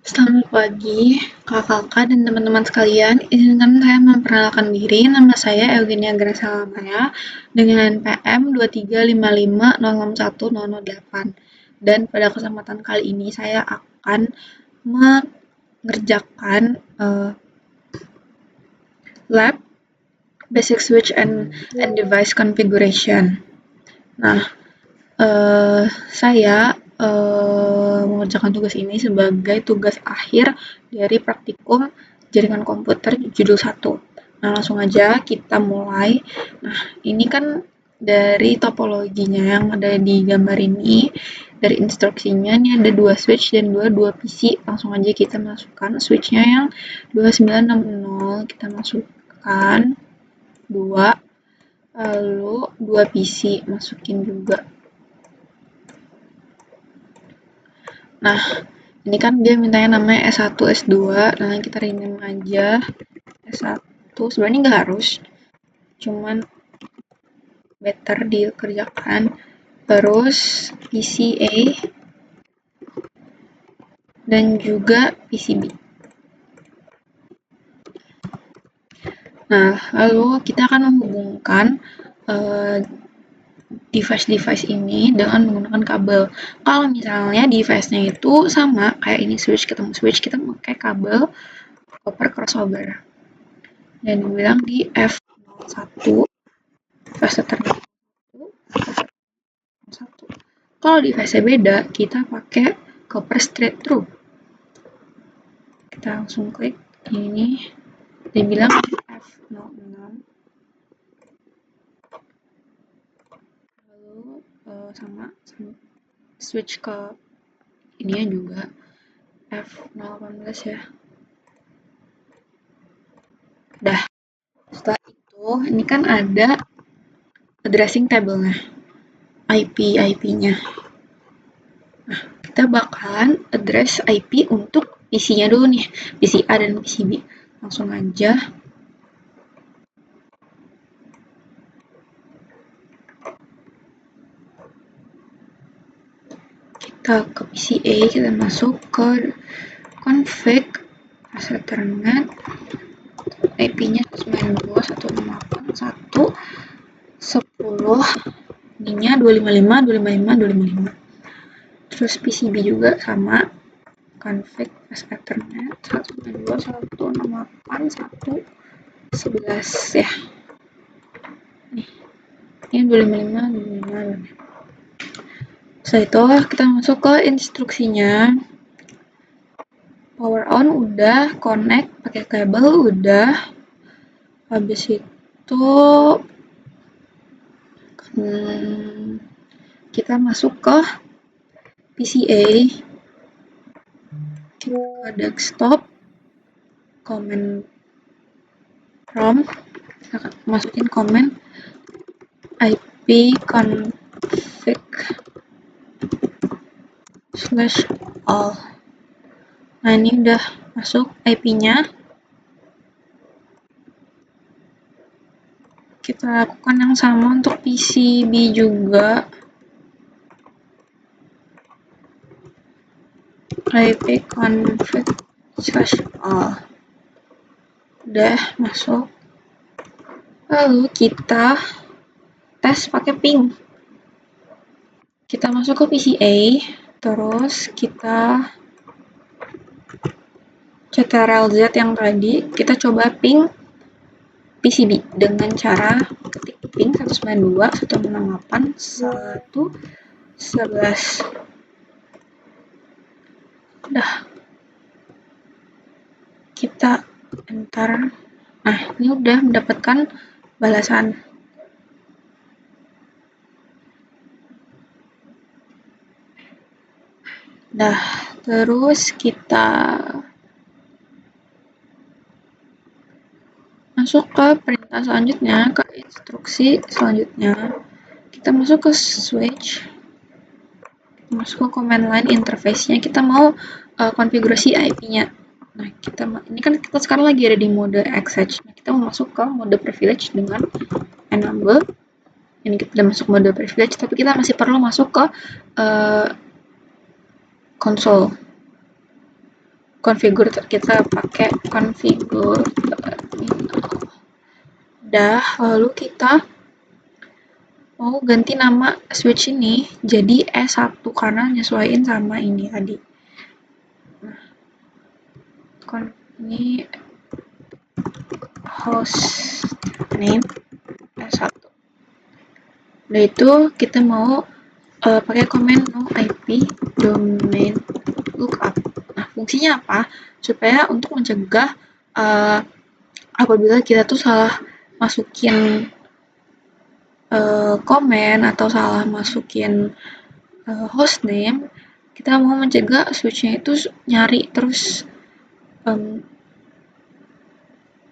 Selamat pagi, kakak-kakak dan teman-teman sekalian. Izinkan saya memperkenalkan diri. Nama saya Eugenia Gracia Lamaya dengan NPM 235506108. Dan pada kesempatan kali ini saya akan mengerjakan lab basic switch and device configuration. Nah, saya mengerjakan tugas ini sebagai tugas akhir dari praktikum jaringan komputer judul 1. Nah, langsung aja kita mulai. Nah, ini kan dari topologinya yang ada di gambar ini, dari instruksinya, ini ada 2 switch dan 2 PC. Langsung aja kita masukkan switchnya yang 2960, kita masukkan 2, lalu 2 PC masukin juga. Nah, ini kan dia mintanya namanya S1, S2. Nah, kita rename aja S1. Sebenarnya nggak harus, cuman better dikerjakan. Terus PCA dan juga PCB. Nah, lalu kita akan menghubungkan device-device ini dengan menggunakan kabel. Kalau misalnya device-nya itu sama, kayak ini switch ketemu switch, kita pakai kabel copper crossover. Dan dibilang di F01, fase tertentu, F01. Kalau device-nya beda, kita pakai copper straight through. Kita langsung klik ini, dia bilang F06. Lalu sama switch ke ininya juga F018 ya. Dah. Setelah itu, ini kan ada addressing table-nya, IP-nya. Nah, kita bakalan address IP untuk PC-nya dulu nih, PC A dan PC B. Langsung aja. Kita ke PC A, kita masuk ke config fase Ethernet, IP-nya 92.168.1.10, ininya 255. Terus PCB juga sama, config fase Ethernet 192.168.1.11 ya. Nih, ini 255. Setelah itu kita masuk ke instruksinya. Power on udah, connect pakai kabel udah. Habis itu kita masuk ke PCA, kita ke desktop, command prompt, kita masukin command ipconfig/all. Nah, ini udah masuk IP-nya. Kita lakukan yang sama untuk PCB juga. ipconfig/all. Udah masuk. Lalu kita tes pakai ping. Kita masuk ke PCA, terus kita CTRL-Z yang tadi, kita coba ping PCB dengan cara ketik ping 192.168.1.11. Udah. Kita enter. Nah, ini udah mendapatkan balasan. Nah, terus kita masuk ke perintah selanjutnya, ke instruksi selanjutnya. Kita masuk ke switch, masuk ke command line interface-nya, kita mau konfigurasi IP-nya. Nah, ini kan kita sekarang lagi ada di mode XH. Nah, kita mau masuk ke mode privilege dengan enable. Ini kita udah masuk mode privilege, tapi kita masih perlu masuk ke console. configure kita pakai configure dah. Lalu kita mau ganti nama switch ini jadi S1 karena nyesuaiin sama ini tadi. Nah, ini host name S1. Udah itu kita mau pakai komen no IP domain lookup. Nah, fungsinya apa? Supaya untuk mencegah apabila kita tuh salah masukin komen atau salah masukin hostname, kita mau mencegah switch-nya itu nyari terus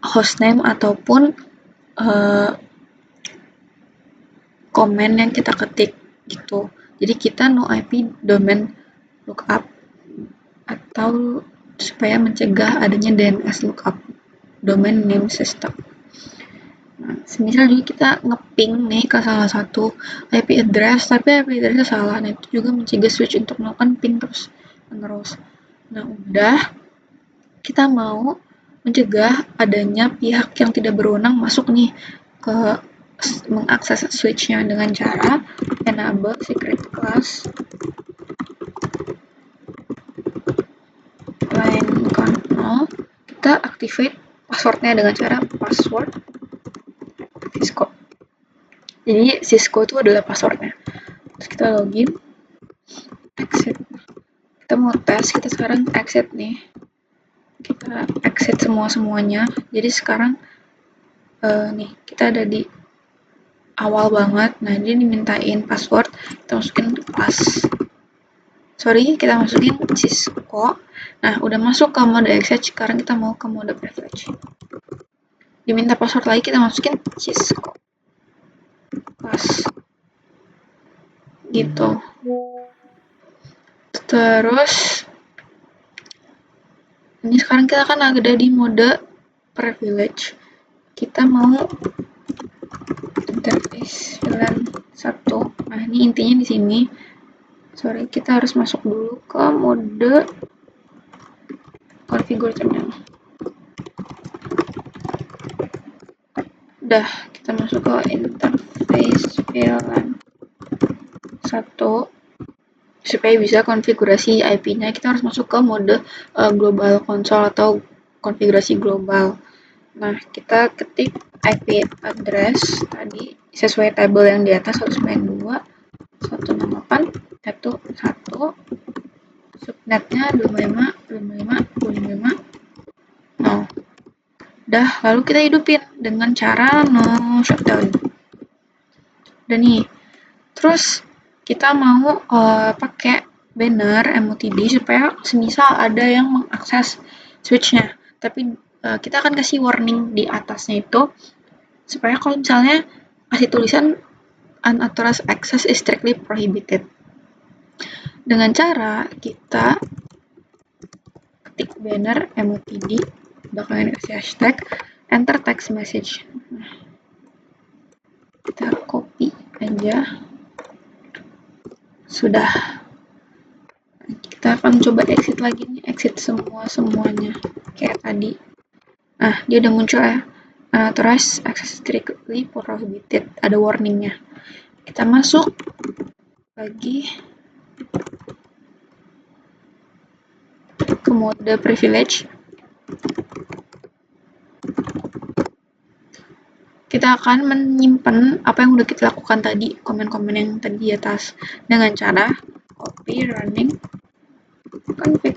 hostname ataupun komen yang kita ketik gitu. Jadi kita no IP domain lookup atau supaya mencegah adanya DNS lookup, domain name system. Nah, semisal juga kita ngeping nih ke salah satu IP address, tapi IP address-nya salah, nah itu juga mencegah switch untuk melakukan ping terus menerus. Nah, udah kita mau mencegah adanya pihak yang tidak berwenang masuk nih ke mengakses switch-nya dengan cara enable secret class line count 0. Kita activate passwordnya dengan cara password Cisco. Jadi Cisco itu adalah passwordnya. Terus kita login, exit. Kita mau tes, kita sekarang exit nih. Kita exit semuanya. Jadi sekarang nih kita ada di awal banget. Nah, dia dimintain password, kita masukin kita masukin Cisco. Nah, udah masuk ke mode exit, sekarang kita mau ke mode privilege. Diminta password lagi, kita masukin Cisco. Gitu. Terus ini sekarang kita kan ada di mode privilege. Kita mau interface VLAN 1. Nah, ini intinya di sini. Kita harus masuk dulu ke mode configure terminal. Udah, kita masuk ke interface VLAN 1. Supaya bisa konfigurasi IP-nya, kita harus masuk ke mode global console atau konfigurasi global. Nah, kita ketik IP address tadi sesuai tabel yang di atas 192.168.1.1, subnetnya 25.25.25.0. Udah, lalu kita hidupin dengan cara no shutdown. Dan nih, terus kita mau pakai banner MOTD supaya semisal ada yang mengakses switch-nya. Tapi kita akan kasih warning di atasnya itu supaya kalau misalnya kasih tulisan unauthorized access is strictly prohibited. Dengan cara kita ketik banner MOTD, bakalan kasih hashtag, enter text message. Nah, kita copy aja. Sudah. Kita akan coba exit lagi nih, exit semuanya kayak tadi. Nah, dia udah muncul ya. Unauthorized access strictly prohibited, ada warningnya. Kita masuk lagi ke mode privilege. Kita akan menyimpan apa yang udah kita lakukan tadi, komen-komen yang tadi di atas, dengan cara copy running config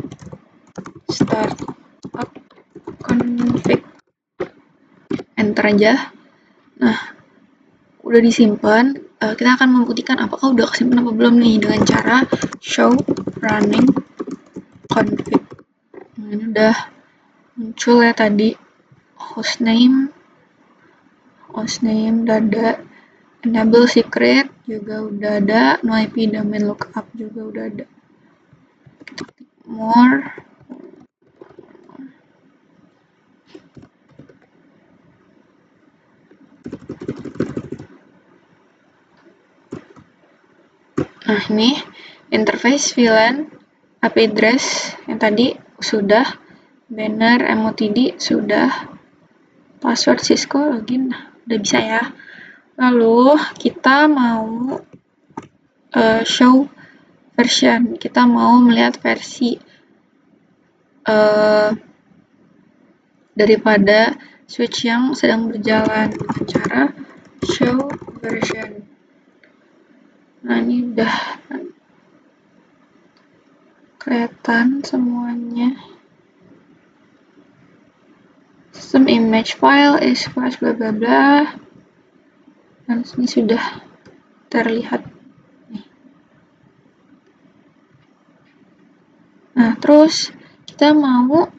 start up config, enter aja. Nah, udah disimpan, kita akan membuktikan apakah udah kesimpan apa belum nih dengan cara show running config. Nah, ini udah muncul ya tadi, hostname udah ada, enable secret juga udah ada, no IP domain lookup juga udah ada. Kita klik more. Nah, ini interface VLAN IP address yang tadi sudah, banner MOTD sudah, password Cisco login udah bisa ya. Lalu kita mau show version, kita mau melihat versi daripada switch yang sedang berjalan dengan cara show version. Nah, ini udah kelihatan semuanya. System image file is flash bla bla bla. Dan ini sudah terlihat nih. Nah, terus kita mau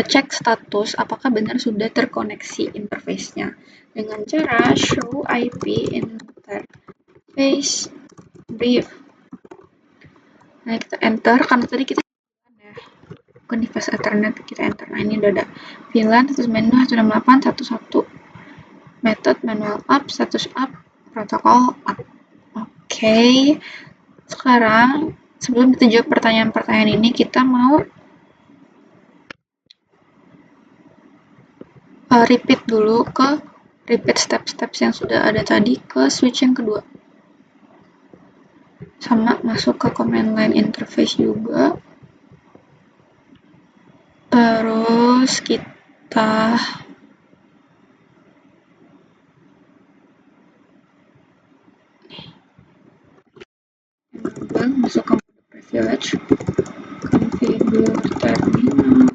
cek status apakah benar sudah terkoneksi interface-nya dengan cara show IP interface brief. Nah, kita enter karena tadi kita bukan di fast ethernet, kita enter. Nah, ini udah ada VLAN status menu 168.1.1 method manual up, status up, protokol up. Oke. Sekarang sebelum kita jawab pertanyaan-pertanyaan ini, kita mau repeat dulu repeat step-steps yang sudah ada tadi ke switch yang kedua. Sama masuk ke command line interface juga. Terus kita masuk ke mode privilege, configure terminal,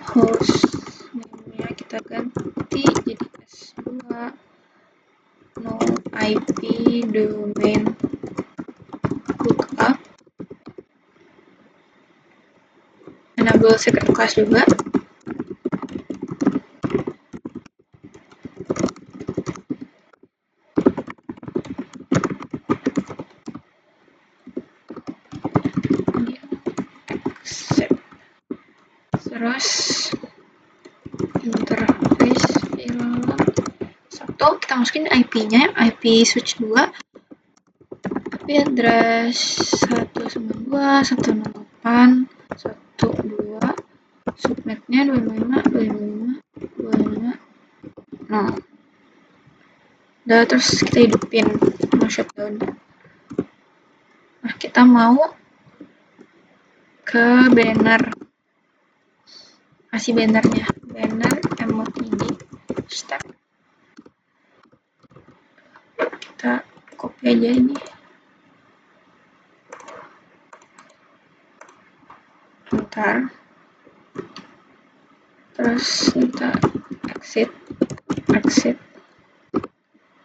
host name-nya kita ganti jadi S2, no IP domain lookup, enable secret class juga. Terus interface VLAN 1 kita masukin IP-nya, IP switch 2, IP address 192.168.1.2, subnetnya 255.255.250. Udah, terus kita hidupin, mau shutdown. Nah, kita mau ke banner, kasih bannernya, banner MOTD step. Kita copy aja ini. Bentar. Terus kita exit.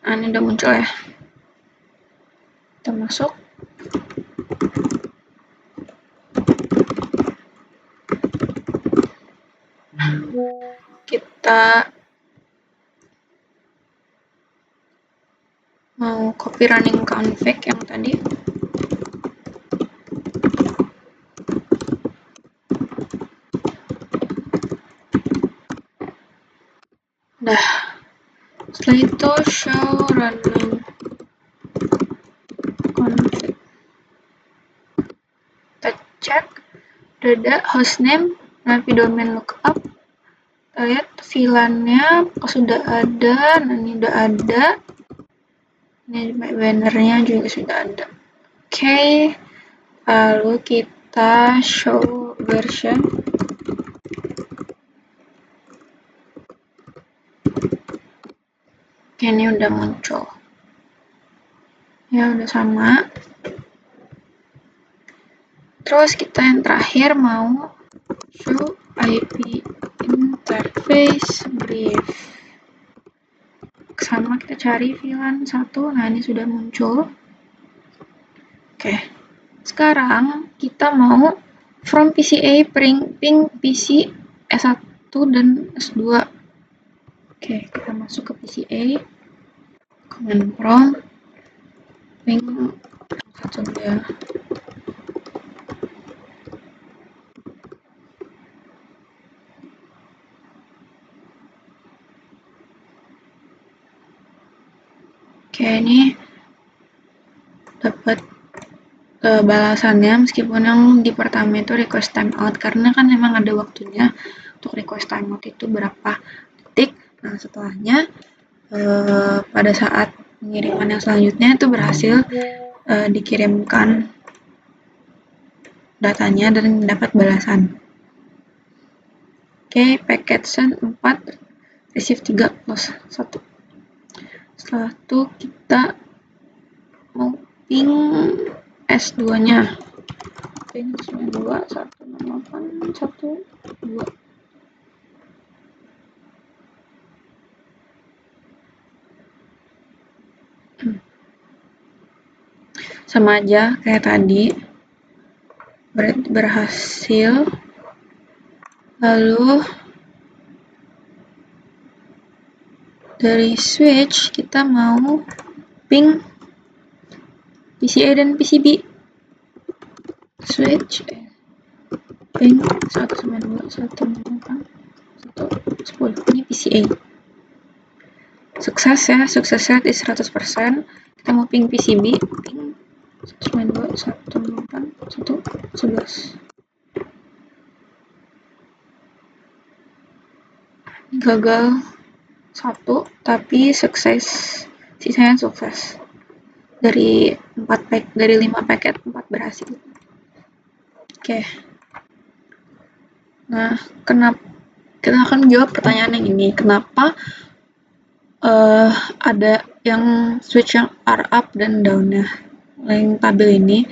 Nah, ini udah muncul ya. Kita masuk. Kita mau copy running config yang tadi. Dah. Setelah itu show running config. Kita cek udah ada hostname, IP domain lookup. Kita lihat VLAN-nya sudah ada. Nah, ini udah ada. Ini bannernya juga sudah ada. Oke. Lalu kita show version. Oke, ini udah muncul. Ya, udah sama. Terus kita yang terakhir mau show IP interface brief. Sama kita cari VLAN 1. Nah, ini sudah muncul. Oke. Sekarang kita mau from PCA ping PC S1 dan S2. Oke, kita masuk ke PCA. Command prompt ping S1 ya. Oke, ini dapat balasannya, meskipun yang di pertama itu request timeout, karena kan memang ada waktunya untuk request timeout itu berapa detik. Nah, setelahnya pada saat pengiriman yang selanjutnya itu berhasil dikirimkan datanya dan dapat balasan. Oke, packet send 4, receive 3 plus 1. Setelah itu kita mau ping S2-nya. Ping 92 168 12. Sama aja kayak tadi, berhasil. Lalu dari switch kita mau ping PCA dan PCB. Switch ping 192.168.1.10. Ini PCA. Sukses ya, sukses rate is 100%. Kita mau ping PCB, ping 192.168.1.11. Gagal 1, tapi sukses, sisanya sukses. Dari 5 paket 4 berhasil. Oke. Nah, kita akan jawab pertanyaan yang ini. Kenapa ada yang switch yang are up dan down-nya? Yang tabel ini,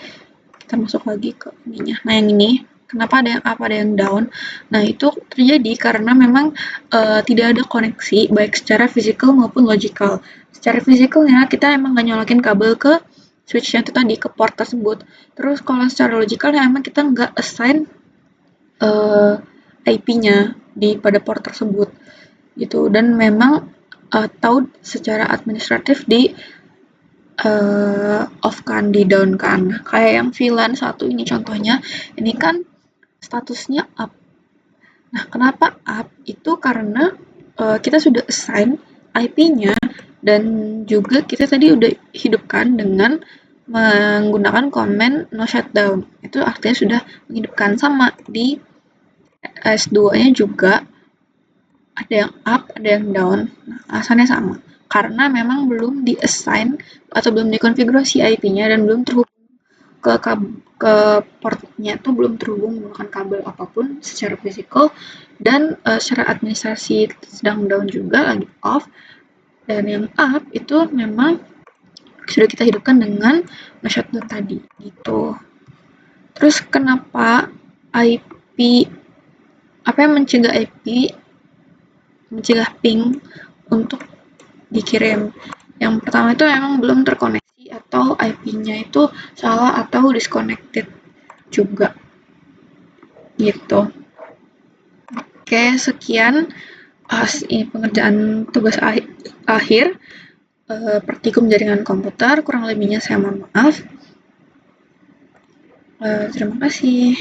kita masuk lagi ke ininya. Nah, yang ini, kenapa ada yang up, ada yang down? Nah, itu terjadi karena memang tidak ada koneksi, baik secara fisikal maupun logical. Secara fisikalnya, kita emang nggak nyolokin kabel ke switch yang itu tadi, ke port tersebut. Terus kalau secara logikalnya, emang kita nggak assign IP-nya pada port tersebut gitu, dan memang atau secara administratif di off kan, di down kan. Kayak yang VLAN 1 ini contohnya, ini kan statusnya up. Nah, kenapa up? Itu karena kita sudah assign IP-nya dan juga kita tadi udah hidupkan dengan menggunakan komen no shutdown. Itu artinya sudah menghidupkan. Sama di S2-nya juga ada yang up, ada yang down. Nah, alasannya sama. Karena memang belum di-assign atau belum dikonfigurasi IP-nya dan belum terhubung ke portnya itu belum terhubung menggunakan kabel apapun secara fisikal, dan secara administrasi sedang down juga, lagi off. Dan yang up itu memang sudah kita hidupkan dengan shutdown tadi gitu. Terus kenapa IP, apa yang mencegah ping untuk dikirim? Yang pertama itu memang belum terkoneksi atau IP-nya itu salah atau disconnected juga gitu. Oke, sekian ini pengerjaan tugas akhir praktikum jaringan komputer. Kurang lebihnya saya mohon maaf. Terima kasih.